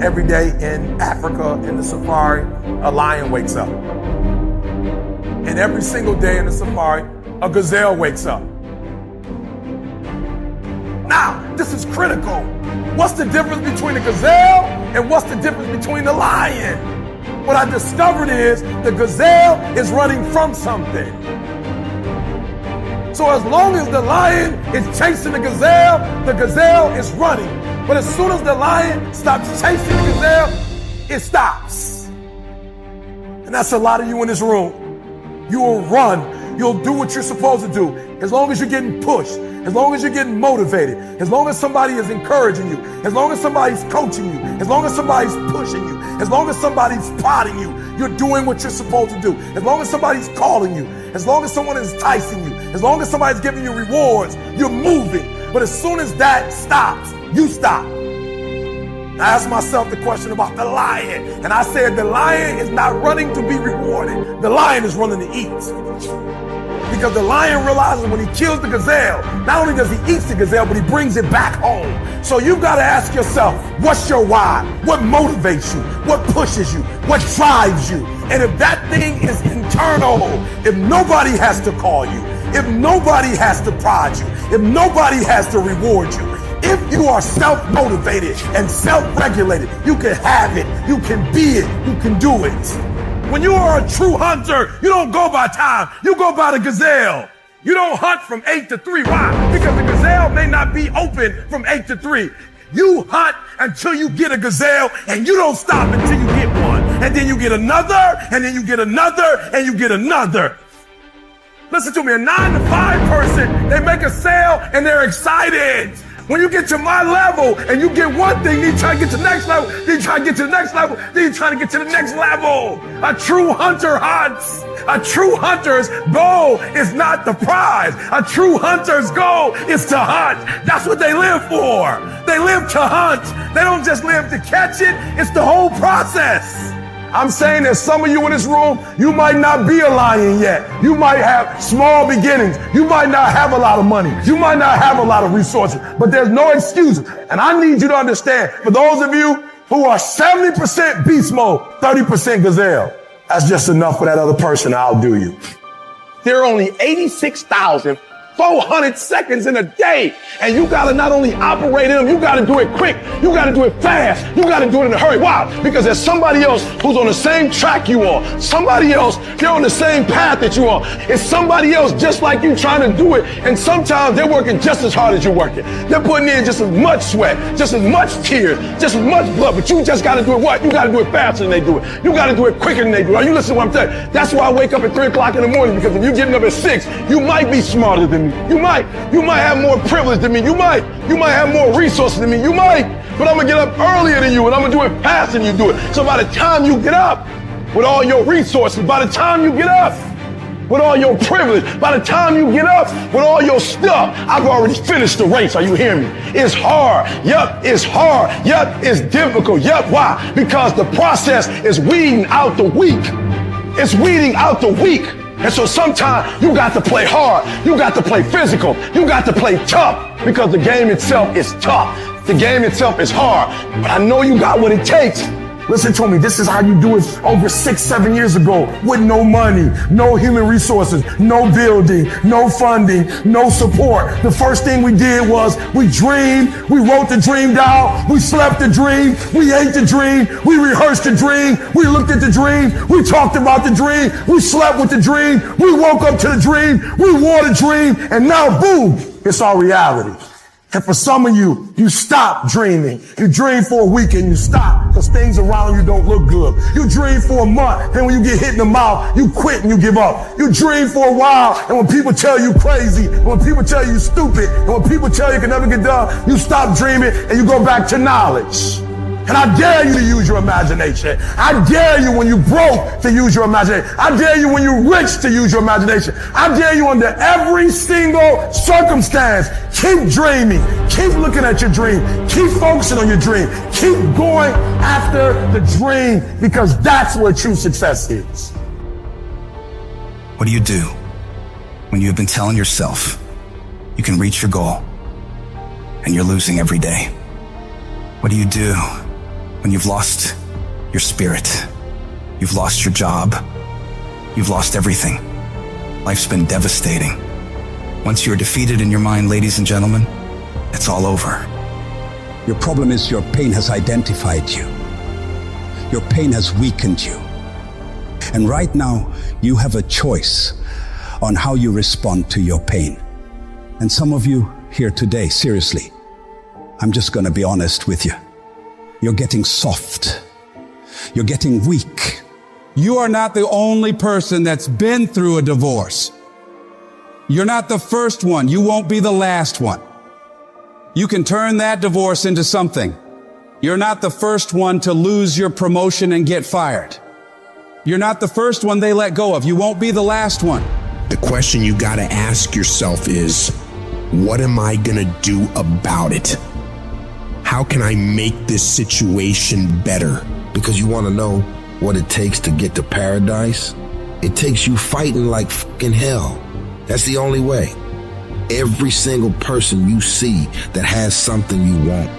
Every day in Africa, in the safari, a lion wakes up. And every single day in the safari, a gazelle wakes up. Now, this is critical. What's the difference between the gazelle and what's the difference between the lion? What I discovered is the gazelle is running from something. So as long as the lion is chasing the gazelle is running. But as soon as the lion stops chasing the gazelle, it stops. And that's a lot of you in this room. You will run. You'll do what you're supposed to do. As long as you're getting pushed, as long as you're getting motivated, as long as somebody is encouraging you, as long as somebody's coaching you, as long as somebody's pushing you, as long as somebody's prodding you, you're doing what you're supposed to do. As long as somebody's calling you, as long as someone is enticing you, as long as somebody's giving you rewards, you're moving. But as soon as that stops, you stop. I asked myself the question about the lion, and I said the lion is not running to be rewarded. The lion is running to eat. Because the lion realizes when he kills the gazelle, not only does he eat the gazelle, but he brings it back home. So you've got to ask yourself, what's your why? What motivates you? What pushes you? What drives you? And if that thing is internal, if nobody has to call you, if nobody has to prod you, if nobody has to reward you, if you are self-motivated and self-regulated, you can have it, you can be it, you can do it. When you are a true hunter, you don't go by time, you go by the gazelle. You don't hunt from 8 to 3. Why? Because the gazelle may not be open from 8 to 3. You hunt until you get a gazelle, and you don't stop until you get one. And then you get another, and then you get another, and you get another. Listen to me, a 9 to 5 person, they make a sale and they're excited. When you get to my level and you get one thing, then you try to get to the next level, then you try to get to the next level, then you try to get to the next level. A true hunter hunts. A true hunter's goal is not the prize. A true hunter's goal is to hunt. That's what they live for. They live to hunt. They don't just live to catch it. It's the whole process. I'm saying that some of you in this room, you might not be a lion yet. You might have small beginnings. You might not have a lot of money. You might not have a lot of resources, but there's no excuse. And I need you to understand, for those of you who are 70% beast mode, 30% gazelle, that's just enough for that other person to outdo you. There are only 86,400 seconds in a day. And you got to not only operate in them, you got to do it quick. You got to do it fast. You got to do it in a hurry. Why? Because there's somebody else who's on the same track you are. Somebody else, they're on the same path that you are. It's somebody else just like you trying to do it. And sometimes they're working just as hard as you're working. They're putting in just as much sweat, just as much tears, just as much blood. But you just got to do it what? You got to do it faster than they do it. You got to do it quicker than they do it. Are you listening to what I'm telling you? That's why I wake up at 3 o'clock in the morning, because if you're getting up at 6, you might be smarter than me. You might have more privilege than me. You might have more resources than me. You might, but I'm gonna get up earlier than you, and I'm gonna do it faster than you do it. So by the time you get up with all your resources, by the time you get up with all your privilege, by the time you get up with all your stuff, I've already finished the race. Are you hearing me? It's hard. Yep, it's hard. Yep, it's difficult. Yep, why? Because the process is weeding out the weak. It's weeding out the weak. And so sometimes you got to play hard. You got to play physical. You got to play tough, because the game itself is tough. The game itself is hard. But I know you got what it takes. Listen to me, this is how you do it over 6-7 years ago, with no money, no human resources, no building, no funding, no support. The first thing we did was we dreamed, we wrote the dream down, we slept the dream, we ate the dream, we rehearsed the dream, we looked at the dream, we talked about the dream, we slept with the dream, we woke up to the dream, we wore the dream, and now boom, it's our reality. And for some of you, you stop dreaming. You dream for a week and you stop because things around you don't look good. You dream for a month, and when you get hit in the mouth, you quit and you give up. You dream for a while, and when people tell you crazy, and when people tell you stupid, and when people tell you can never get done, you stop dreaming and you go back to knowledge. And I dare you to use your imagination. I dare you when you broke to use your imagination. I dare you when you're rich to use your imagination. I dare you under every single circumstance. Keep dreaming. Keep looking at your dream. Keep focusing on your dream. Keep going after the dream, because that's where true success is. What do you do when you have been telling yourself you can reach your goal and you're losing every day? What do you do when you've lost your spirit? You've lost your job. You've lost everything. Life's been devastating. Once you're defeated in your mind, ladies and gentlemen, it's all over. Your problem is your pain has identified you. Your pain has weakened you. And right now, you have a choice on how you respond to your pain. And some of you here today, seriously, I'm just going to be honest with you. You're getting soft. You're getting weak. You are not the only person that's been through a divorce. You're not the first one. You won't be the last one. You can turn that divorce into something. You're not the first one to lose your promotion and get fired. You're not the first one they let go of. You won't be the last one. The question you got to ask yourself is, what am I going to do about it? How can I make this situation better? Because you want to know what it takes to get to paradise? It takes you fighting like fucking hell. That's the only way. Every single person you see that has something you want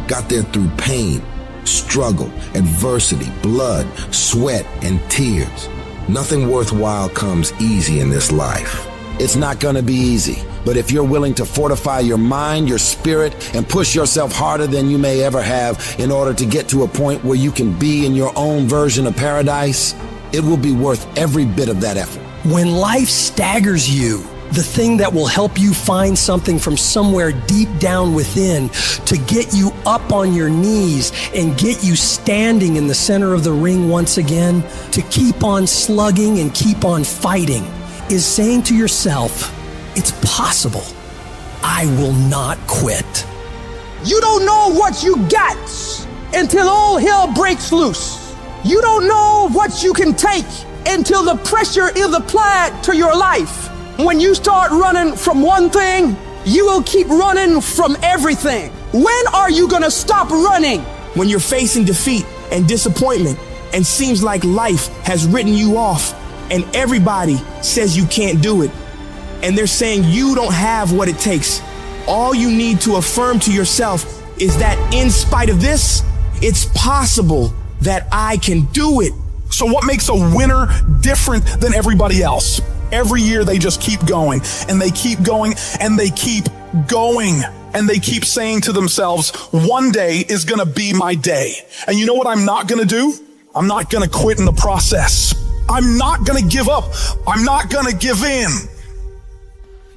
got there through pain, struggle, adversity, blood, sweat, and tears. Nothing worthwhile comes easy in this life. It's not gonna be easy, but if you're willing to fortify your mind, your spirit, and push yourself harder than you may ever have in order to get to a point where you can be in your own version of paradise, it will be worth every bit of that effort. When life staggers you, the thing that will help you find something from somewhere deep down within to get you up on your knees and get you standing in the center of the ring once again, to keep on slugging and keep on fighting, is saying to yourself, it's possible. I will not quit. You don't know what you got until all hell breaks loose. You don't know what you can take until the pressure is applied to your life. When you start running from one thing, you will keep running from everything. When are you gonna stop running? When you're facing defeat and disappointment and seems like life has written you off and everybody says you can't do it and they're saying you don't have what it takes, all you need to affirm to yourself is that in spite of this, it's possible that I can do it. So what makes a winner different than everybody else? Every year they just keep going and they keep going and they keep going and they keep saying to themselves, one day is gonna be my day. And you know what I'm not gonna do? I'm not gonna quit in the process. I'm not gonna give up. I'm not gonna give in.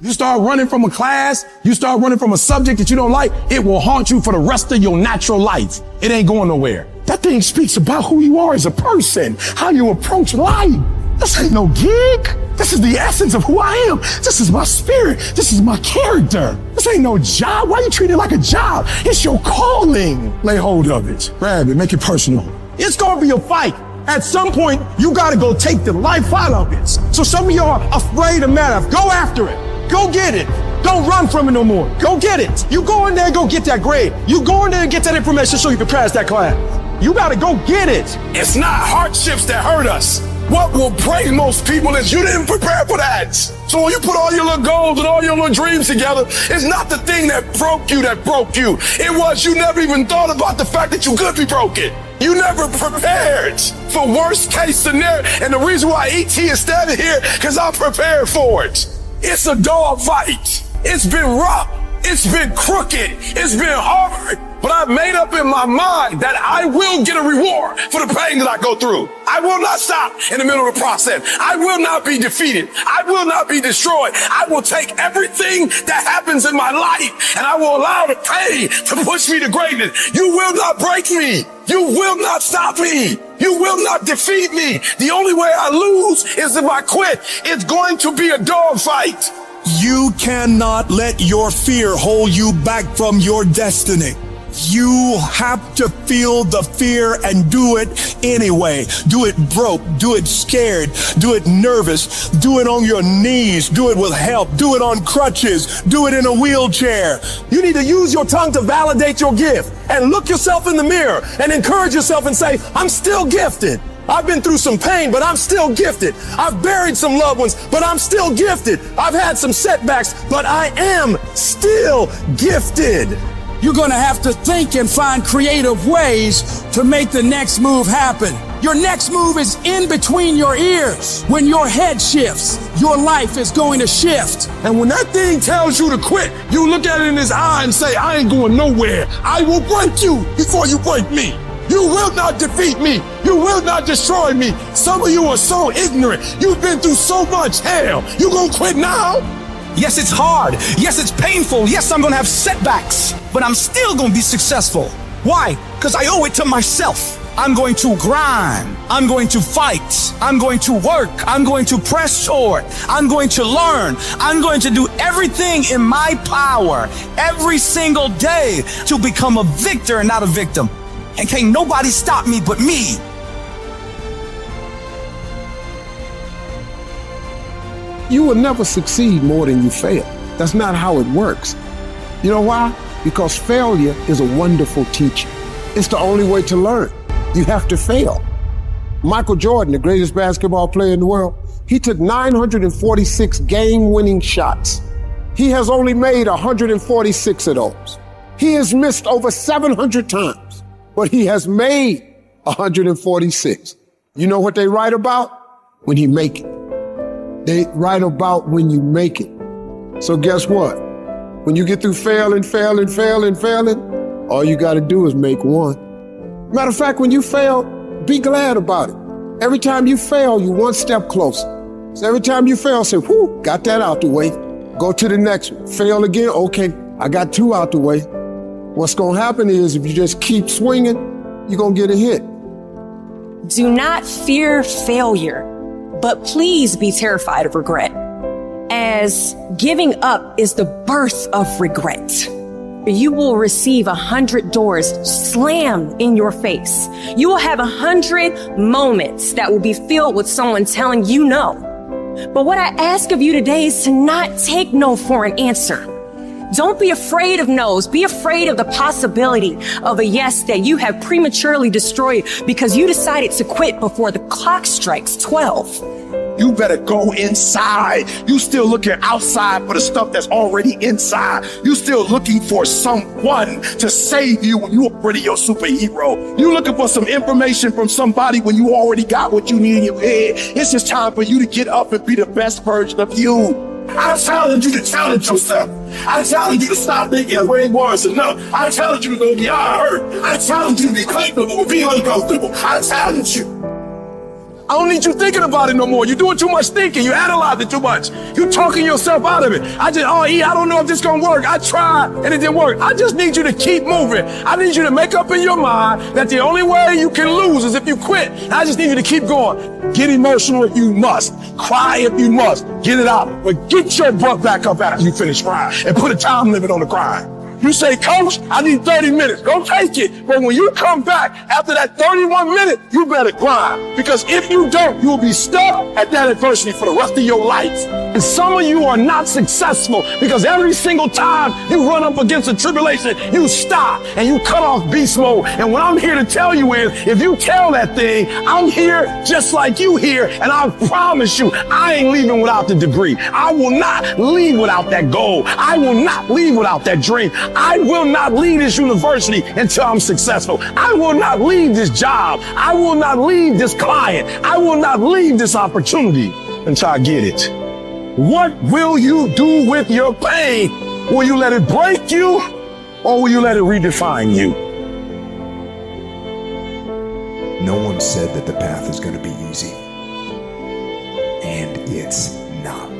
You start running from a class, you start running from a subject that you don't like, it will haunt you for the rest of your natural life. It ain't going nowhere. That thing speaks about who you are as a person, how you approach life. This ain't no gig. This is the essence of who I am. This is my spirit. This is my character. This ain't no job. Why you treat it like a job? It's your calling. Lay hold of it. Grab it. Make it personal. It's going to be a fight. At some point, you got to go take the life out of it. So some of y'all are afraid of math. Go after it. Go get it. Don't run from it no more. Go get it. You go in there and go get that grade. You go in there and get that information so you can pass that class. You got to go get it. It's not hardships that hurt us. What will break most people is you didn't prepare for that. So when you put all your little goals and all your little dreams together, it's not the thing that broke you. It was you never even thought about the fact that you could be broken. You never prepared for worst case scenario. And the reason why ET is standing here, because I'm prepared for it. It's a dog fight. It's been rough. It's been crooked. It's been hard. But I've made up in my mind that I will get a reward for the pain that I go through. I will not stop in the middle of the process. I will not be defeated. I will not be destroyed. I will take everything that happens in my life and I will allow the pain to push me to greatness. You will not break me. You will not stop me. You will not defeat me. The only way I lose is if I quit. It's going to be a dog fight. You cannot let your fear hold you back from your destiny. You have to feel the fear and do it anyway. Do it broke, do it scared, do it nervous, do it on your knees, do it with help, do it on crutches, do it in a wheelchair. You need to use your tongue to validate your gift and look yourself in the mirror and encourage yourself and say, I'm still gifted. I've been through some pain, but I'm still gifted. I've buried some loved ones, but I'm still gifted. I've had some setbacks, but I am still gifted. You're going to have to think and find creative ways to make the next move happen. Your next move is in between your ears. When your head shifts, your life is going to shift. And when that thing tells you to quit, you look at it in his eye and say, I ain't going nowhere. I will break you before you break me. You will not defeat me. You will not destroy me. Some of you are so ignorant. You've been through so much hell. You gonna quit now? Yes, it's hard. Yes, it's painful. Yes, I'm gonna have setbacks, but I'm still gonna be successful. Why? Because I owe it to myself. I'm going to grind. I'm going to fight. I'm going to work. I'm going to press forward. I'm going to learn. I'm going to do everything in my power every single day to become a victor and not a victim. And can't nobody stop me but me. You will never succeed more than you fail. That's not how it works. You know why? Because failure is a wonderful teacher. It's the only way to learn. You have to fail. Michael Jordan, the greatest basketball player in the world, he took 946 game-winning shots. He has only made 146 of those. He has missed over 700 times, but he has made 146. You know what they write about? When he make it. They write about when you make it. So guess what? When you get through failing, all you gotta do is make one. Matter of fact, when you fail, be glad about it. Every time you fail, you one step closer. So every time you fail, say, whew, got that out the way. Go to the next one. Fail again, okay, I got 2 out the way. What's gonna happen is if you just keep swinging, you're gonna get a hit. Do not fear failure, but please be terrified of regret, as giving up is the birth of regret. You will receive 100 doors slammed in your face. You will have 100 moments that will be filled with someone telling you no. But what I ask of you today is to not take no for an answer. Don't be afraid of no's. Be afraid of the possibility of a yes that you have prematurely destroyed because you decided to quit before the clock strikes 12. You better go inside. You still looking outside for the stuff that's already inside. You still looking for someone to save you when you already your superhero. You looking for some information from somebody when you already got what you need in your head. It's just time for you to get up and be the best version of you. I challenge you to challenge yourself. I challenge you to stop thinking it ain't worse enough. I challenge you to go beyond hurt. I challenge you to be comfortable with being uncomfortable. I challenge you. I don't need you thinking about it no more. You're doing too much thinking. You analyze it too much. You're talking yourself out of it. I don't know if this gonna work. I tried and it didn't work. I just need you to keep moving. I need you to make up in your mind that the only way you can lose is if you quit. I just need you to keep going. Get emotional if you must. Cry if you must. Get it out. But get your butt back up after you finish crying and put a time limit on the crying. You say, Coach, I need 30 minutes. Go take it. But when you come back after that 31 minutes, you better grind. Because if you don't, you'll be stuck at that adversity for the rest of your life. And some of you are not successful because every single time you run up against a tribulation, you stop and you cut off beast mode. And what I'm here to tell you is, if you tell that thing, I'm here just like you here, and I promise you, I ain't leaving without the degree. I will not leave without that goal. I will not leave without that dream. I will not leave this university until I'm successful. I will not leave this job. I will not leave this client. I will not leave this opportunity until I get it. What will you do with your pain? Will you let it break you, or will you let it redefine you? No one said that the path is going to be easy. And it's not.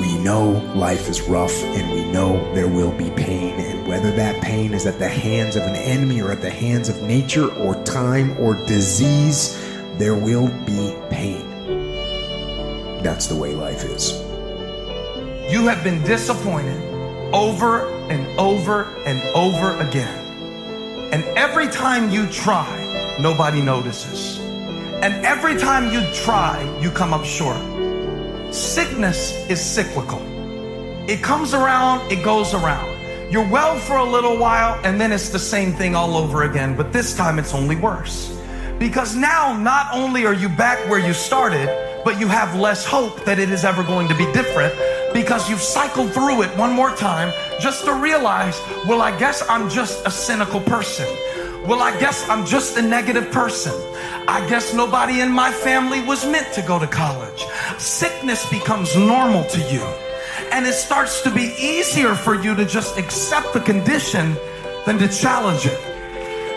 We know life is rough, and we know there will be pain, and whether that pain is at the hands of an enemy or at the hands of nature or time or disease, there will be pain. That's the way life is. You have been disappointed over and over and over again. And every time you try, nobody notices. And every time you try, you come up short. Sickness is cyclical. It comes around, it goes around. You're well for a little while, and then it's the same thing all over again, but this time it's only worse. Because now, not only are you back where you started, but you have less hope that it is ever going to be different, because you've cycled through it one more time just to realize, well, I guess I'm just a cynical person. Well, I guess I'm just a negative person. I guess nobody in my family was meant to go to college. Sickness becomes normal to you, and it starts to be easier for you to just accept the condition than to challenge it.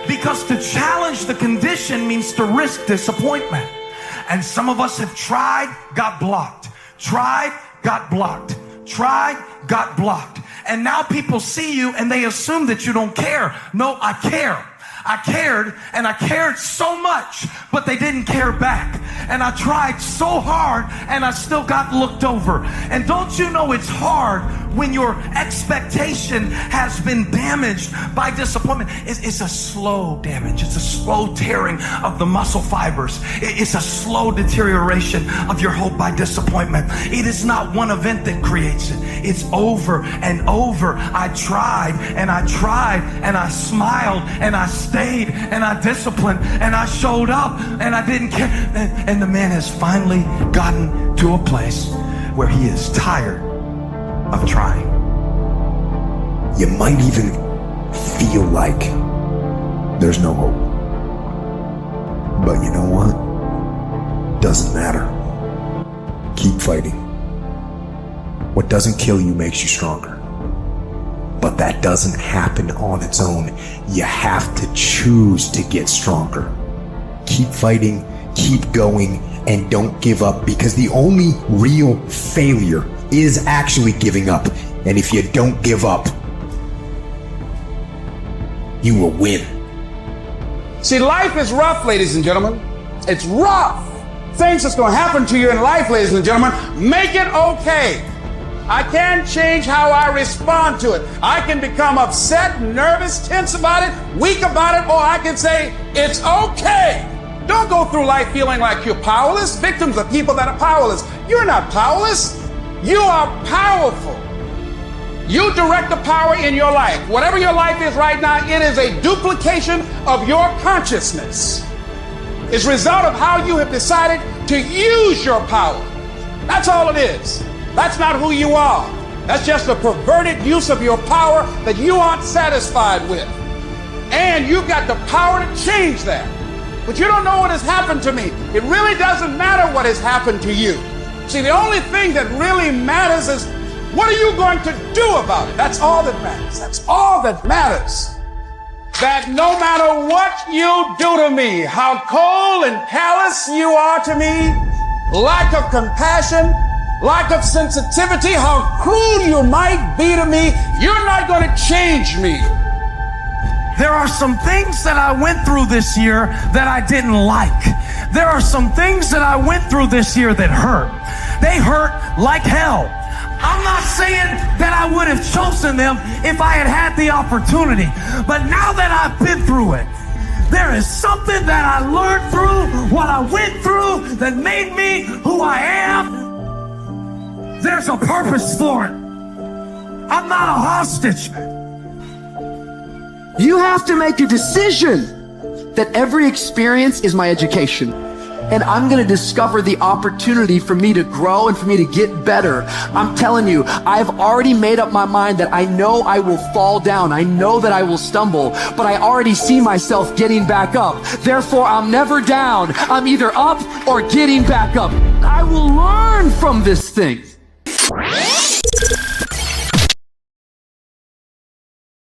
Because to challenge the condition means to risk disappointment. And some of us have tried, got blocked. Tried, got blocked. Tried, got blocked. And now people see you and they assume that you don't care. No, I care. I cared, and I cared so much, but they didn't care back. And I tried so hard, and I still got looked over. And don't you know it's hard when your expectation has been damaged by disappointment? It's a slow damage. It's a slow tearing of the muscle fibers. It's a slow deterioration of your hope by disappointment. It is not one event that creates it. It's over and over. I tried, and I tried, and I smiled, and I stayed, and I disciplined, and I showed up, and I didn't care. And the man has finally gotten to a place where he is tired of trying. You might even feel like there's no hope. But you know what? Doesn't matter. Keep fighting. What doesn't kill you makes you stronger. But that doesn't happen on its own. You have to choose to get stronger. Keep fighting, keep going, and don't give up, because the only real failure is actually giving up. And if you don't give up, you will win. See, life is rough, ladies and gentlemen. It's rough. Things that's going to happen to you in life, ladies and gentlemen, make it okay. I can't change how I respond to it. I can become upset, nervous, tense about it, weak about it, or I can say, it's okay. Don't go through life feeling like you're powerless. Victims are people that are powerless. You're not powerless. You are powerful. You direct the power in your life. Whatever your life is right now, it is a duplication of your consciousness. It's a result of how you have decided to use your power. That's all it is. That's not who you are. That's just a perverted use of your power that you aren't satisfied with. And you've got the power to change that. But you don't know what has happened to me. It really doesn't matter what has happened to you. See, the only thing that really matters is, what are you going to do about it? That's all that matters. That's all that matters. That no matter what you do to me, how cold and callous you are to me, lack of compassion, lack of sensitivity, how cruel you might be to me, you're not going to change me. There are some things that I went through this year that I didn't like. There are some things that I went through this year that hurt. They hurt like hell. I'm not saying that I would have chosen them if I had had the opportunity. But now that I've been through it, there is something that I learned through what I went through that made me who I am. There's a purpose for it. I'm not a hostage. You have to make a decision that every experience is my education. And I'm going to discover the opportunity for me to grow and for me to get better. I'm telling you, I've already made up my mind that I know I will fall down. I know that I will stumble, but I already see myself getting back up. Therefore, I'm never down. I'm either up or getting back up. I will learn from this thing.